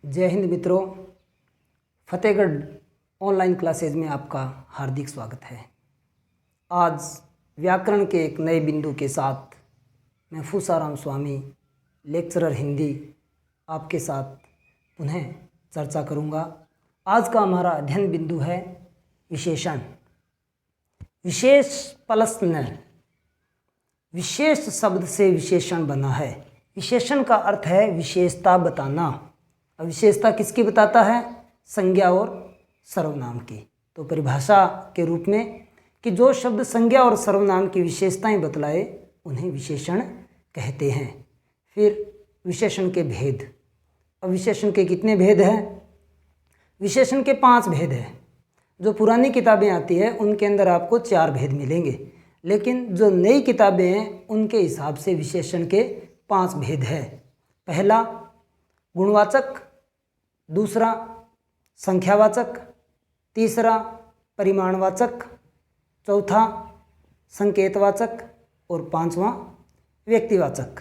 जय हिंद मित्रों, Fatehgarh online classes में आपका हार्दिक स्वागत है। आज व्याकरण के एक नए बिंदु के साथ मैं फूसाराम स्वामी, लेक्चरर हिंदी, आपके साथ पुनः चर्चा करूंगा। आज का हमारा अध्ययन बिंदु है विशेषण। विशेष प्लस न, विशेष शब्द से विशेषण बना है। विशेषण का अर्थ है विशेषता बताना। अब विशेषता किसकी बताता है? संज्ञा और सर्वनाम की। तो परिभाषा के रूप में कि जो शब्द संज्ञा और सर्वनाम की विशेषताएं बतलाए उन्हें विशेषण कहते हैं। फिर विशेषण के भेद। अब विशेषण के कितने भेद हैं? विशेषण के 5 भेद हैं। जो पुरानी किताबें आती है उनके अंदर आपको 4 भेद मिलेंगे, लेकिन जो नई किताबें हैं उनके हिसाब से विशेषण के 5 भेद है। पहला गुणवाचक, दूसरा संख्यावाचक, तीसरा परिमाणवाचक, चौथा संकेतवाचक और 5वां व्यक्तिवाचक।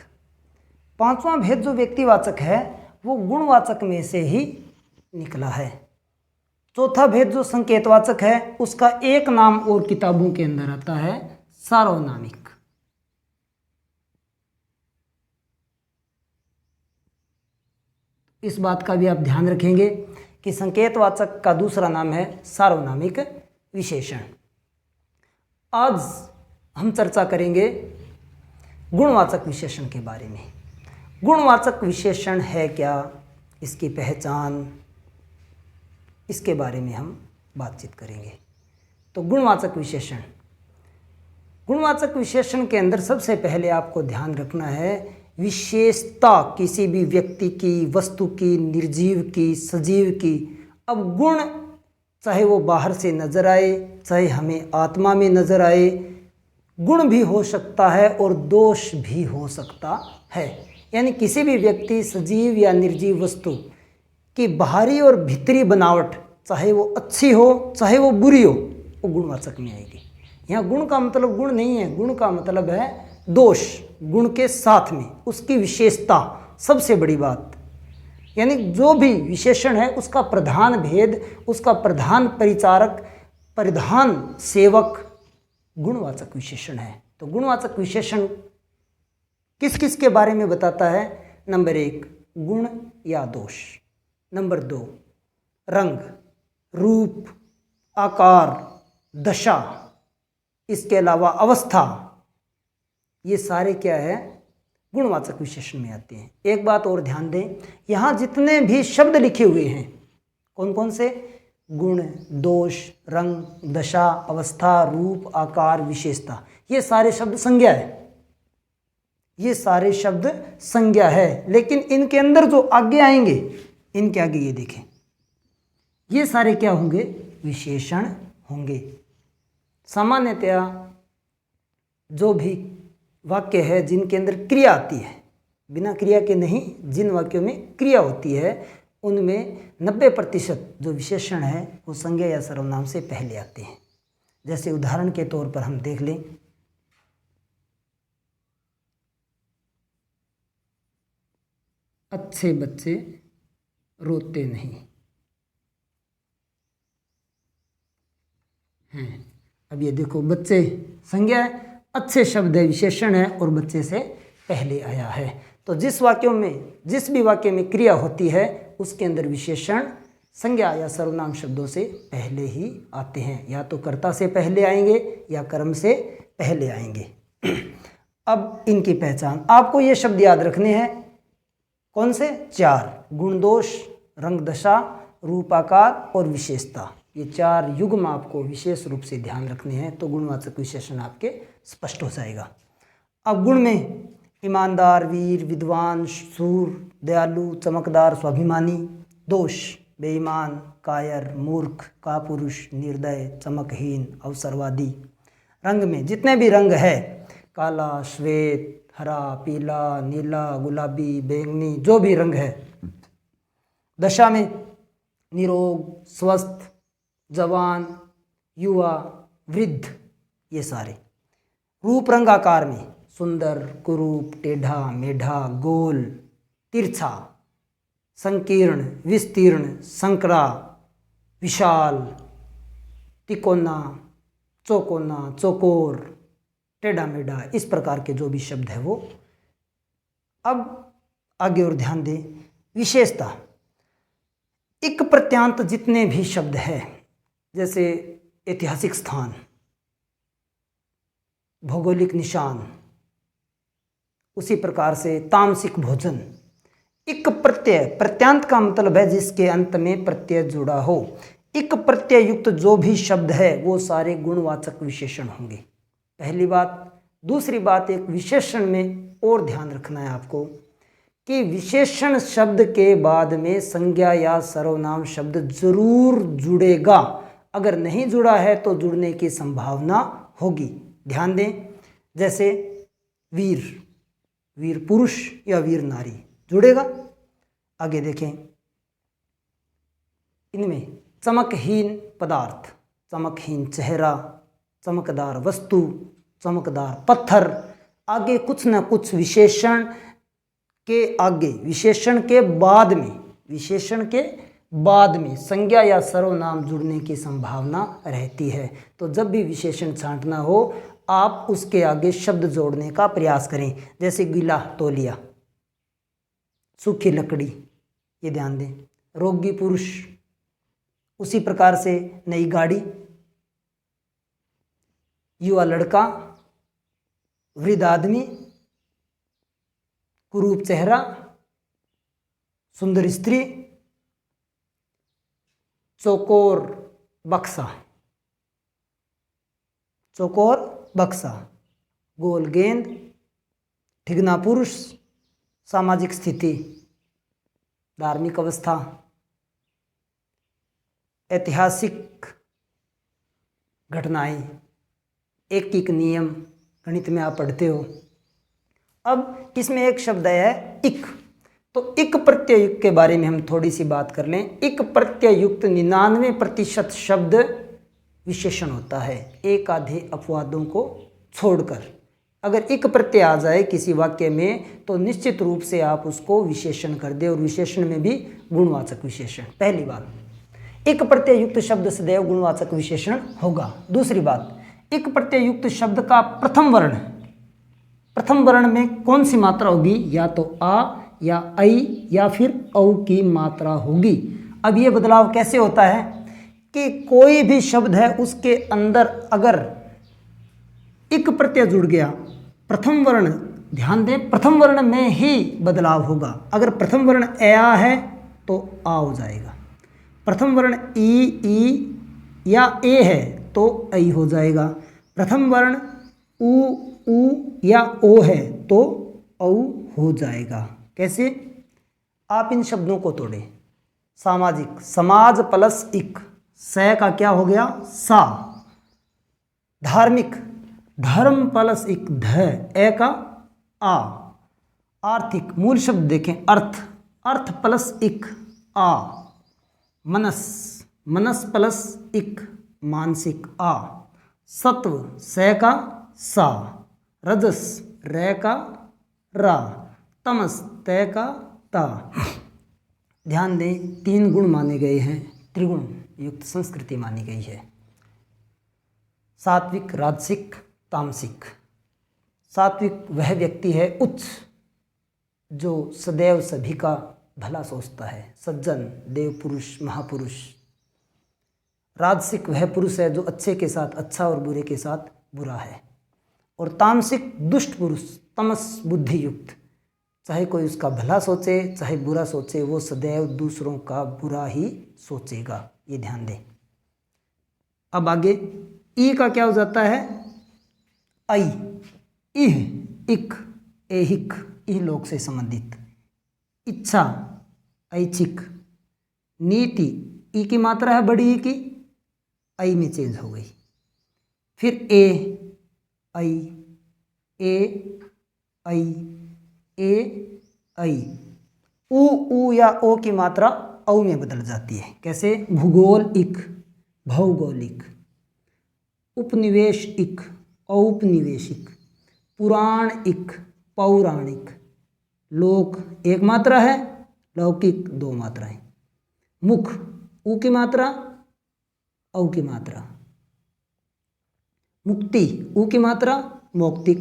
5वां भेद जो व्यक्तिवाचक है वो गुणवाचक में से ही निकला है। चौथा भेद जो संकेतवाचक है उसका एक नाम और किताबों के अंदर आता है, सार्वनामिक। इस बात का भी आप ध्यान रखेंगे कि संकेतवाचक का दूसरा नाम है सार्वनामिक विशेषण। आज हम चर्चा करेंगे गुणवाचक विशेषण के बारे में। गुणवाचक विशेषण है क्या, इसकी पहचान, इसके बारे में हम बातचीत करेंगे। तो गुणवाचक विशेषण, गुणवाचक विशेषण के अंदर सबसे पहले आपको ध्यान रखना है विशेषता किसी भी व्यक्ति की, वस्तु की, निर्जीव की, सजीव की। अब गुण चाहे वो बाहर से नजर आए, चाहे हमें आत्मा में नजर आए, गुण भी हो सकता है और दोष भी हो सकता है। यानी किसी भी व्यक्ति, सजीव या निर्जीव वस्तु की बाहरी और भीतरी बनावट, चाहे वो अच्छी हो चाहे वो बुरी हो, वो गुणवाचक में आएगी। यहाँ गुण का मतलब गुण नहीं है, गुण का मतलब है दोष। गुण के साथ में उसकी विशेषता सबसे बड़ी बात। यानी जो भी विशेषण है उसका प्रधान भेद, उसका प्रधान परिचारक, प्रधान सेवक गुणवाचक विशेषण है। तो गुणवाचक विशेषण किस किस के बारे में बताता है? नंबर 1 गुण या दोष, नंबर 2 रंग, रूप, आकार, दशा, इसके अलावा अवस्था, ये सारे क्या है? गुणवाचक विशेषण में आते हैं। एक बात और ध्यान दें, यहाँ जितने भी शब्द लिखे हुए हैं, कौन कौन से? गुण, दोष, रंग, दशा, अवस्था, रूप, आकार, विशेषता, ये सारे शब्द संज्ञा है। ये सारे शब्द संज्ञा है, लेकिन इनके अंदर जो आगे आएंगे, इनके आगे ये देखें, ये सारे क्या होंगे? विशेषण होंगे। सामान्यतया जो भी वाक्य है जिनके अंदर क्रिया आती है, बिना क्रिया के नहीं, जिन वाक्यों में क्रिया होती है उनमें 90% जो विशेषण है वो संज्ञा या सर्वनाम से पहले आते हैं। जैसे उदाहरण के तौर पर हम देख लें, अच्छे बच्चे रोते नहीं हैं। अब ये देखो, बच्चे संज्ञा है, अच्छे शब्द है, विशेषण है और बच्चे से पहले आया है। तो जिस वाक्यों में, जिस भी वाक्य में क्रिया होती है उसके अंदर विशेषण संज्ञा या सर्वनाम शब्दों से पहले ही आते हैं। या तो कर्ता से पहले आएंगे या कर्म से पहले आएंगे। अब इनकी पहचान आपको ये शब्द याद रखने हैं। कौन से? 4, गुण, दोष, रंग, दशा, रूप, आकार और विशेषता। ये 4 युग्म आपको विशेष रूप से ध्यान रखने हैं, तो गुणवाचक विशेषण आपके स्पष्ट हो जाएगा। अब गुण में ईमानदार, वीर, विद्वान, शूर, दयालु, चमकदार, स्वाभिमानी। दोष बेईमान, कायर, मूर्ख, कापुरुष, निर्दय, चमकहीन, अवसरवादी। रंग में जितने भी रंग है, काला, श्वेत, हरा, पीला, नीला, गुलाबी, बैंगनी, जो भी रंग है। दशा में निरोग, स्वस्थ, जवान, युवा, वृद्ध, ये सारे। रूप रंग आकार में सुंदर, कुरूप, टेढ़ा, मेढ़ा, गोल, तिरछा, संकीर्ण, विस्तीर्ण, संकरा, विशाल, तिकोना, चौकोना, चौकोर, टेढ़ा मेढ़ा, इस प्रकार के जो भी शब्द है वो। अब आगे और ध्यान दें, विशेषता। इक प्रत्यांत जितने भी शब्द हैं, जैसे ऐतिहासिक स्थान, भौगोलिक निशान, उसी प्रकार से तामसिक भोजन। इक प्रत्यय, प्रत्यांत का मतलब है जिसके अंत में प्रत्यय जुड़ा हो। इक प्रत्यय युक्त जो भी शब्द है वो सारे गुणवाचक विशेषण होंगे, पहली बात। दूसरी बात, एक विशेषण में और ध्यान रखना है आपको कि विशेषण शब्द के बाद में संज्ञा या सर्वनाम शब्द जरूर जुड़ेगा। अगर नहीं जुड़ा है तो जुड़ने की संभावना होगी, ध्यान दें। जैसे वीर, वीर पुरुष या वीर नारी जुड़ेगा। आगे देखें, इनमें चमकहीन पदार्थ, चमकहीन चेहरा, चमकदार वस्तु, चमकदार पत्थर, आगे कुछ न कुछ विशेषण के आगे, विशेषण के बाद में, विशेषण के बाद में संज्ञा या सर्वनाम जुड़ने की संभावना रहती है। तो जब भी विशेषण छांटना हो आप उसके आगे शब्द जोड़ने का प्रयास करें। जैसे गीला तौलिया, सूखी लकड़ी, ये ध्यान दें। रोगी पुरुष, उसी प्रकार से नई गाड़ी, युवा लड़का, वृद्ध आदमी, कुरूप चेहरा, सुंदर स्त्री, चौकोर बक्सा, चौकोर बक्सा, गोल गेंद, ठिगना पुरुष, सामाजिक स्थिति, धार्मिक अवस्था, ऐतिहासिक घटनाएं, एक नियम, गणित में आप पढ़ते हो। अब इसमें एक शब्द है इक, तो इक प्रत्यय युक्त के बारे में हम थोड़ी सी बात कर लें। इक प्रत्यय युक्त 99% शब्द विशेषण होता है, एक आधे अपवादों को छोड़कर। अगर इक प्रत्यय आ जाए किसी वाक्य में तो निश्चित रूप से आप उसको विशेषण कर दे, और विशेषण में भी गुणवाचक विशेषण। पहली बात, इक प्रत्यय युक्त शब्द सदैव गुणवाचक विशेषण होगा। दूसरी बात, इक प्रत्यय युक्त शब्द का प्रथम वर्ण, प्रथम वर्ण में कौन सी मात्रा होगी? या तो आ या आई या फिर औ की मात्रा होगी। अब ये बदलाव कैसे होता है कि कोई भी शब्द है उसके अंदर अगर इक प्रत्यय जुड़ गया, प्रथम वर्ण, ध्यान दें, प्रथम वर्ण में ही बदलाव होगा। अगर प्रथम वर्ण आ है तो आ हो जाएगा, प्रथम वर्ण ई या ए है तो ऐ हो जाएगा, प्रथम वर्ण उ या ओ है तो औ हो जाएगा। कैसे? आप इन शब्दों को तोड़ें। सामाजिक, समाज प्लस इक, स का क्या हो गया? सा। धार्मिक, धर्म प्लस इक, ध, ए का आ। आर्थिक, मूल शब्द देखें अर्थ, अर्थ प्लस इक, आ। मनस, मनस प्लस इक, मानसिक, आ। सत्व, स का सा। रजस, रे का रा। तमस, तय का ता। ध्यान दें, 3 गुण माने गए हैं, त्रिगुण युक्त संस्कृति मानी गई है। सात्विक, राजसिक, तामसिक। सात्विक वह व्यक्ति है उच्च जो सदैव सभी का भला सोचता है, सज्जन, देव पुरुष, महापुरुष। राजसिक वह पुरुष है जो अच्छे के साथ अच्छा और बुरे के साथ बुरा है। और तामसिक दुष्ट पुरुष, तमस बुद्धि युक्त, चाहे कोई उसका भला सोचे चाहे बुरा सोचे, वो सदैव दूसरों का बुरा ही सोचेगा, ये ध्यान दें। अब आगे ई का क्या हो जाता है? आई, इह, इक, एहिक, इह लोक से संबंधित। इच्छा, ऐच्छिक। नीति, ई की मात्रा है बड़ी, ई की आई में चेंज हो गई। फिर ए, आई, ए, आई, ए, आई। उ या ओ की मात्रा औ में बदल जाती है। कैसे? भूगोलिक, भौगोलिक। उपनिवेशिक, औपनिवेशिक। पुराणिक, पौराणिक। लोक एक मात्रा है, लौकिक 2 मात्राएं। मुख ऊ की मात्रा औ की मात्रा। मुक्ति ऊ की मात्रा मौक्तिक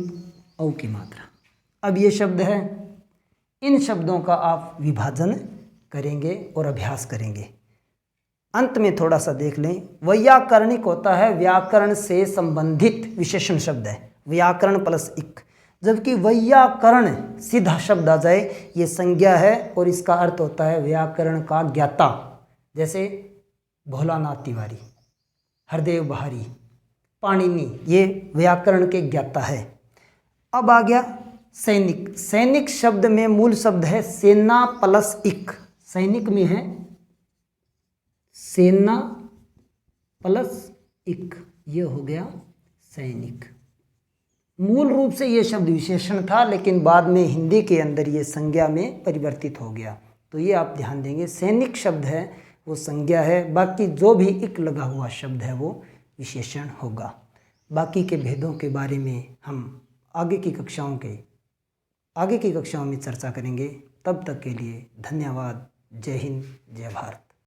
औ की मात्रा। अब ये शब्द है, इन शब्दों का आप विभाजन करेंगे और अभ्यास करेंगे। अंत में थोड़ा सा देख लें, वैयाकरणिक होता है व्याकरण से संबंधित विशेषण शब्द है, व्याकरण प्लस इक। जबकि वैयाकरण सीधा शब्द आ जाए ये संज्ञा है और इसका अर्थ होता है व्याकरण का ज्ञाता। जैसे भोलानाथ तिवारी, हरदेव बहारी, पाणिनि, ये व्याकरण के ज्ञाता है। अब आ गया सैनिक। सैनिक शब्द में मूल शब्द है सेना प्लस इक। सैनिक में है सेना प्लस इक, ये हो गया सैनिक। मूल रूप से ये शब्द विशेषण था, लेकिन बाद में हिंदी के अंदर ये संज्ञा में परिवर्तित हो गया। तो ये आप ध्यान देंगे, सैनिक शब्द है वो संज्ञा है, बाकी जो भी इक लगा हुआ शब्द है वो विशेषण होगा। बाकी के भेदों के बारे में हम आगे की कक्षाओं में चर्चा करेंगे। तब तक के लिए धन्यवाद। जय हिंद, जय भारत।